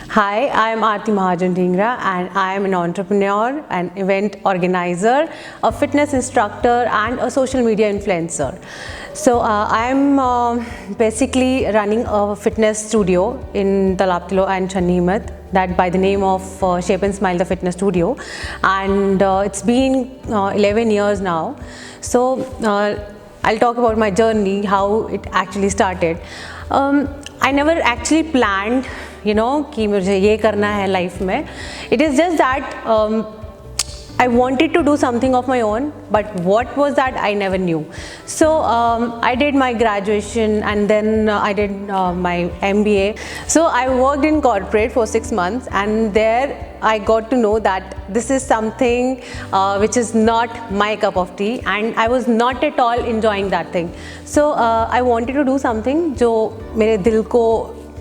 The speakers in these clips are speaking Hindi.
Hi, I am Aarti Mahajan Dhingra and I am an entrepreneur, an event organizer, a fitness instructor and a social media influencer. So I am basically running a fitness studio in Talaptilo and Channihimat, that by the name of Shape and Smile the Fitness Studio, and it's been 11 years now. So I'll talk about my journey, how it actually started. I never actually planned, you know, कि मुझे ये करना है life में. It is just that I wanted to do something of my own, but what was that I never knew. So I did my graduation and then I did my MBA. So I worked in corporate for 6 months, and there I got to know that this is something which is not my cup of tea, and I was not at all enjoying that thing. So I wanted to do something जो मेरे दिल को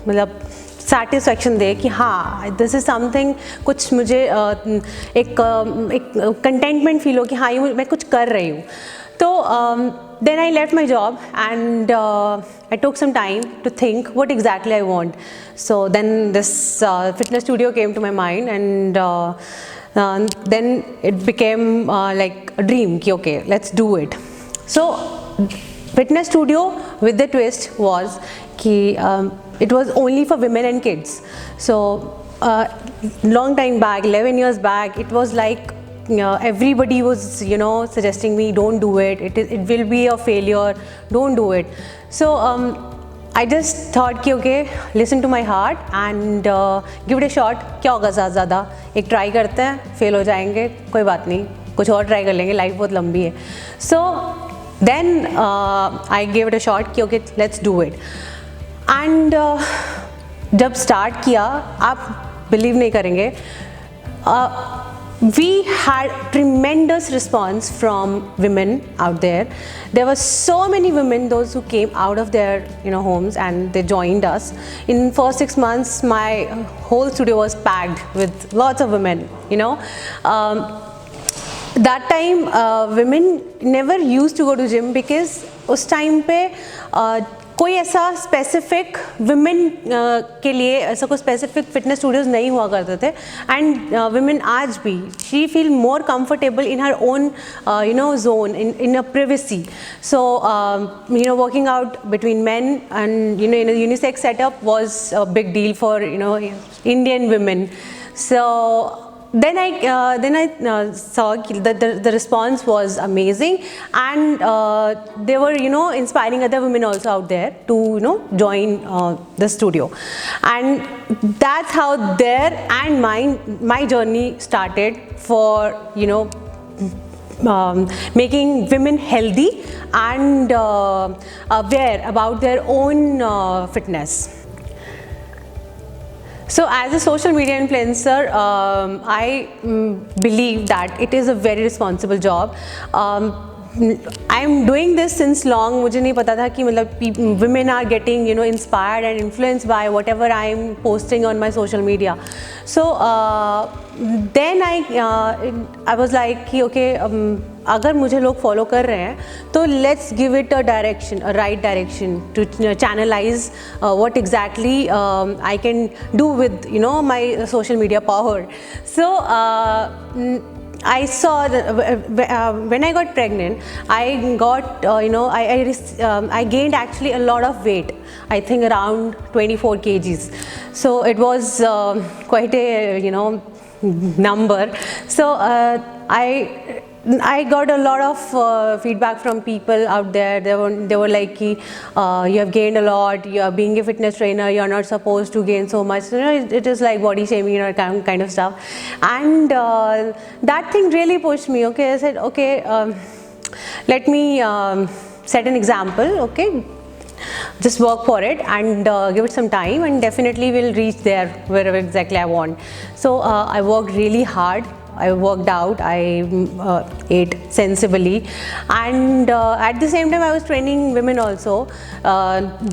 मतलब सेटिस्फैक्शन दे कि हाँ दिस इज़ समथिंग, कुछ मुझे एक कंटेंटमेंट फील हो कि हाँ ये मैं कुछ कर रही हूँ. तो then I left my job and I took some time to think what exactly I want. So then this fitness studio came to my mind, and then it became like a dream कि okay, let's do it. So fitness studio with the twist was कि it was only for women and kids. So long time back, 11 years back, it was like everybody was, you know, suggesting me don't do it, it will be a failure, don't do it. So I just thought कि okay, listen to my heart and give it a shot. क्या होगा ज़्यादा, एक try करते हैं, fail हो जाएंगे कोई बात नहीं, कुछ और try कर लेंगे, life बहुत लंबी है. So then I gave it a shot कि okay, let's do it. And जब स्टार्ट किया, आप बिलीव नहीं करेंगे, we had tremendous response from women out there. There were so many women, those who came out of their homes and they joined us. In first 6 months, my whole studio was packed with lots of women. That time women never used to go to gym because उस time पे कोई ऐसा स्पेसिफिक वुमेन के लिए ऐसा कोई स्पेसिफिक फिटनेस स्टूडियोज़ नहीं हुआ करते थे. एंड वुमेन आज भी she feel more comfortable in her own zone, in a privacy. So working out between men and in a unisex setup was a big deal for Indian women. So then I saw that the response was amazing, and they were inspiring other women also out there to join the studio, and that's how their and my journey started for making women healthy and aware about their own fitness. So as a social media influencer, I believe that it is a very responsible job. I am doing this since long. मुझे नहीं पता था कि मतलब women are getting inspired and influenced by whatever I am posting on my social media. So then I was like कि okay, अगर मुझे लोग follow कर रहे हैं तो let's give it a direction, a right direction to channelize what exactly I can do with my social media power. So I saw when I got pregnant, I got I gained actually a lot of weight. I think around 24 kgs. So it was quite a number. So I got a lot of feedback from people out there. They were like, you have gained a lot. You are being a fitness trainer. You are not supposed to gain so much. It is like body shaming or kind of stuff. And that thing really pushed me. Okay, I said, okay, let me set an example. Okay, just work for it and give it some time, and definitely will reach there wherever exactly I want. So I worked really hard. I worked out, I ate sensibly, and at the same time I was training women also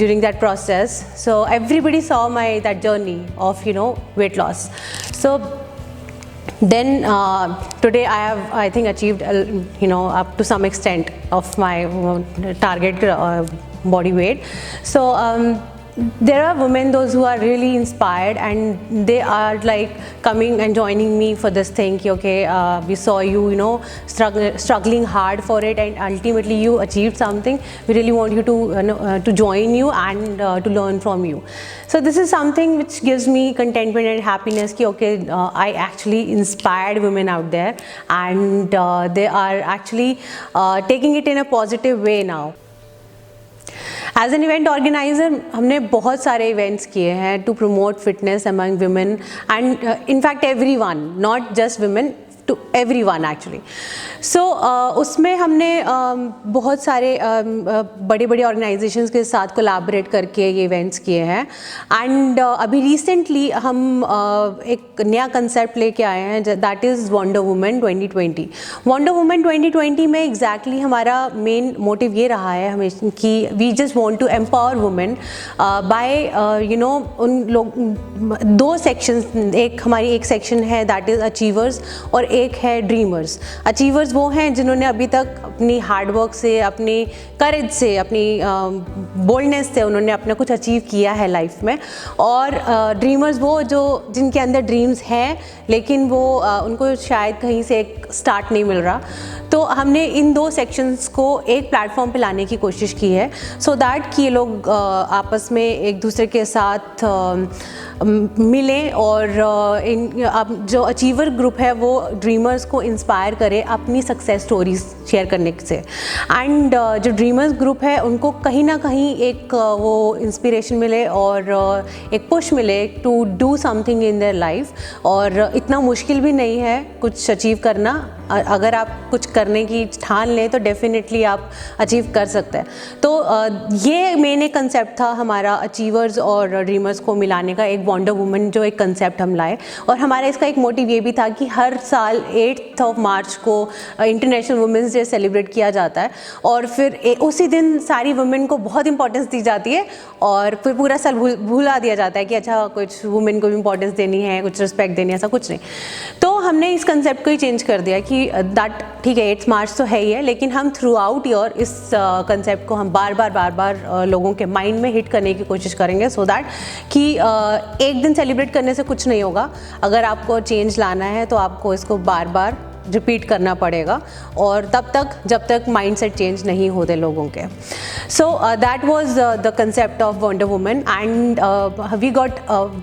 during that process. So everybody saw that journey of weight loss. So then today I think achieved up to some extent of my target body weight. So there are women, those who are really inspired, and they are like coming and joining me for this thing. Okay, we saw you struggling hard for it, and ultimately you achieved something. We really want you to join you and to learn from you. So this is something which gives me contentment and happiness. Ki okay, I actually inspired women out there, and they are actually taking it in a positive way now. As an event organiser हमने बहुत सारे इवेंट्स किए हैं to promote fitness among women and in fact everyone, not just women, to everyone actually. So उसमें हमने बहुत सारे बड़े बड़े ऑर्गेनाइजेशंस के साथ कोलैबोरेट करके ये इवेंट्स किए हैं. एंड अभी रिसेंटली हम एक नया कंसेप्ट लेके आए हैं, that is wonder women 2020. Wonder women 2020 में एग्जैक्टली हमारा मेन मोटिव ये रहा है हमेशा कि we just want to empower women by उन लोग दो सेक्शंस, हमारी एक सेक्शन है दैट इज़ अचीवर्स और एक है ड्रीमर्स. अचीवर्स वो हैं जिन्होंने अभी तक अपनी हार्डवर्क से, अपनी करेज से, अपनी बोल्डनेस से उन्होंने अपना कुछ अचीव किया है लाइफ में. और ड्रीमर्स वो जिनके अंदर ड्रीम्स हैं लेकिन वो उनको शायद कहीं से एक स्टार्ट नहीं मिल रहा. तो हमने इन दो सेक्शंस को एक प्लेटफॉर्म पे लाने की कोशिश की है, सो दैट कि ये लोग आपस में एक दूसरे के साथ मिलें और जो अचीवर ग्रुप है वो ड्रीमर्स को इंस्पायर करे अपनी सक्सेस स्टोरीज शेयर करने से. एंड जो ड्रीमर्स ग्रुप है उनको कहीं ना कहीं एक वो इंस्पिरेशन मिले और एक पुश मिले to do something in their life. और इतना मुश्किल भी नहीं है कुछ अचीव करना. अगर आप कुछ करने की ठान लें तो डेफिनेटली आप अचीव कर सकते हैं. तो ये मेन एक कंसेप्ट था हमारा, अचीवर्स और ड्रीमर्स को मिलाने का. एक वंडर वुमन जो एक कंसेप्ट हम लाए, और हमारा इसका एक मोटिव ये भी था कि हर साल 8 मार्च को इंटरनेशनल वुमेंस डे सेलिब्रेट किया जाता है, और फिर उसी दिन सारी वुमेन को बहुत इंपॉर्टेंस दी जाती है, और फिर पूरा साल भूला दिया जाता है कि अच्छा कुछ वुमेन को भी इंपॉर्टेंस देनी है, कुछ रिस्पेक्ट देनी है, ऐसा कुछ नहीं. तो हमने इस कंसेप्ट को ही चेंज कर दिया कि दैट ठीक है 8 मार्च तो है ही है, लेकिन हम थ्रू आउट ईयर इस कंसेप्ट को हम बार बार लोगों के माइंड में हिट करने की कोशिश करेंगे, सो दैट कि एक दिन सेलिब्रेट करने से कुछ नहीं होगा. अगर आपको चेंज लाना है तो आपको इसको बार बार रिपीट करना पड़ेगा, और तब तक जब तक माइंडसेट चेंज नहीं होते लोगों के. So that was the concept of wonder woman, and we got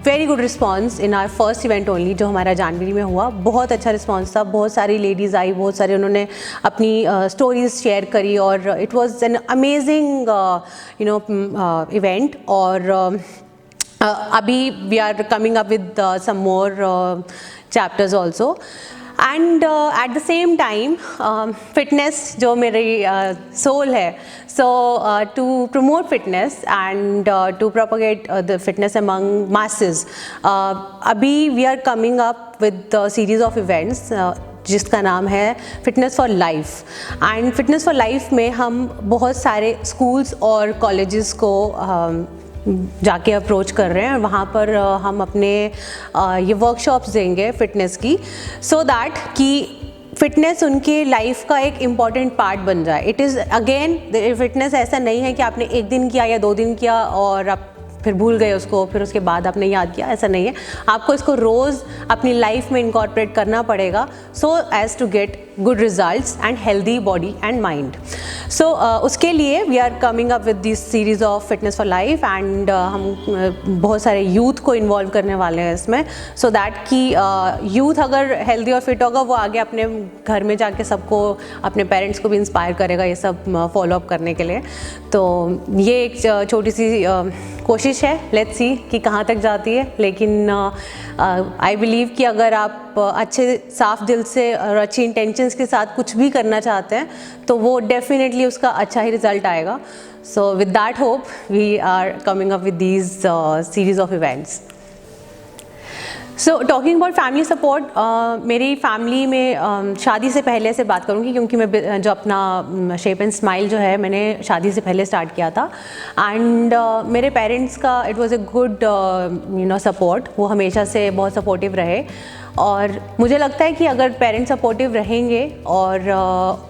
very good response in our first event only, जो हमारा जनवरी में हुआ. बहुत अच्छा रिस्पॉन्स था, बहुत सारी लेडीज़ आई, बहुत सारे उन्होंने अपनी स्टोरीज शेयर करी, और it was an amazing event. और अभी we are coming up with some more chapters also. And at the same time fitness जो मेरी सोल है, so to promote fitness and to propagate the fitness among masses, अभी we are coming up with series of events जिसका नाम है fitness for life. And fitness for life में हम बहुत सारे स्कूल्स और कॉलेजेस को जाके अप्रोच कर रहे हैं, और वहाँ पर हम अपने ये वर्कशॉप्स देंगे फिटनेस की, सो दैट कि फिटनेस उनके लाइफ का एक इम्पॉर्टेंट पार्ट बन जाए. इट इज़ अगेन फिटनेस ऐसा नहीं है कि आपने एक दिन किया या 2 दिन किया और आप फिर भूल गए उसको, फिर उसके बाद आपने याद किया, ऐसा नहीं है. आपको इसको रोज़ अपनी लाइफ में इनकॉर्पोरेट करना पड़ेगा, so as to get good results and healthy body and mind. So उसके लिए we are coming up with this series of fitness for life, and हम बहुत सारे यूथ को इन्वॉल्व करने वाले हैं इसमें, सो दैट कि यूथ अगर हेल्दी और फिट होगा वो आगे अपने घर में जाके सबको, अपने पेरेंट्स को भी इंस्पायर करेगा ये सब फॉलो अप करने के लिए. तो ये एक छोटी सी कोशिश है, लेट्स सी कि कहाँ तक जाती है. लेकिन आई बिलीव कि अगर आप अच्छे साफ दिल से और अच्छी इंटेंशंस के साथ कुछ भी करना चाहते हैं तो वो डेफिनेटली उसका अच्छा ही रिजल्ट आएगा. So with that hope we are coming up with these series of events. So talking about family support, मेरी फैमिली में शादी से पहले से बात करूँगी, क्योंकि मैं जो अपना शेप एंड स्माइल जो है मैंने शादी से पहले स्टार्ट किया था। एंड मेरे पेरेंट्स का it was a good support, वो हमेशा से बहुत सपोर्टिव रहे। और मुझे लगता है कि अगर पेरेंट्स सपोर्टिव रहेंगे और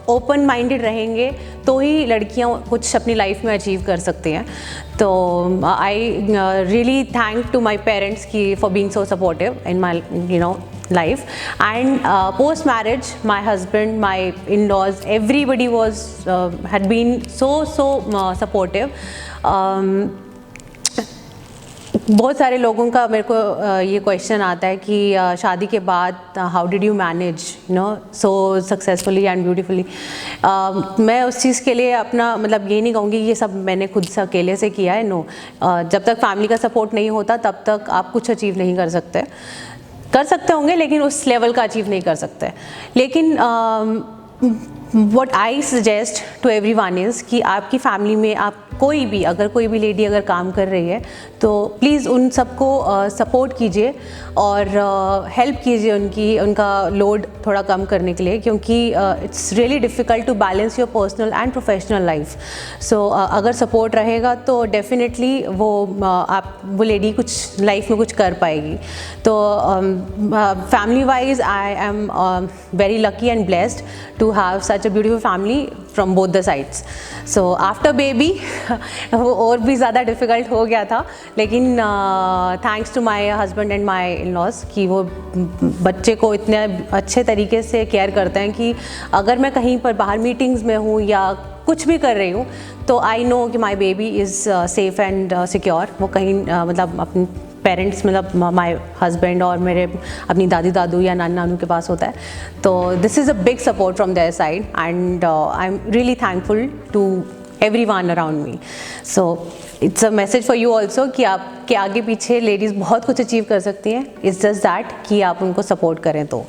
ओपन माइंडेड रहेंगे तो ही लड़कियां कुछ अपनी लाइफ में अचीव कर सकती हैं। तो I really thank to my parents की for being so supportive in my life. And post marriage, my husband, my in-laws, everybody had been so supportive. बहुत सारे लोगों का मेरे को ये क्वेश्चन आता है कि शादी के बाद how did you manage so successfully and beautifully. मैं उस चीज़ के लिए अपना मतलब ये नहीं कहूँगी ये सब मैंने खुद से अकेले से किया है। नो, जब तक फैमिली का सपोर्ट नहीं होता तब तक आप कुछ अचीव नहीं कर सकते होंगे, लेकिन उस लेवल का अचीव नहीं कर सकते। लेकिन what I suggest to everyone is कि आपकी फैमिली में आप अगर कोई भी लेडी अगर काम कर रही है तो प्लीज़ उन सबको सपोर्ट कीजिए और हेल्प कीजिए उनका लोड थोड़ा कम करने के लिए, क्योंकि it's really difficult to balance your personal and professional life. So अगर सपोर्ट रहेगा तो डेफिनेटली वो लेडी कुछ लाइफ में कुछ कर पाएगी। तो family wise I am very lucky and blessed to have such a beautiful family from both the sides. So after baby वो और भी ज़्यादा डिफ़िकल्ट हो गया था, लेकिन thanks to my husband and my in-laws कि वो बच्चे को इतने अच्छे तरीके से केयर करते हैं कि अगर मैं कहीं पर बाहर मीटिंग्स में हूँ या कुछ भी कर रही हूँ तो आई नो कि my baby is safe and secure. वो कहीं मतलब अपने पेरेंट्स मतलब माय हस्बैंड और मेरे अपनी दादी दादू या नानी नानू के पास होता है। तो this is a big support from their side and I am really thankful to everyone around me. So it's a message for you also कि आपके आगे पीछे लेडीज़ बहुत कुछ अचीव कर सकती हैं। It's just that कि आप उनको सपोर्ट करें तो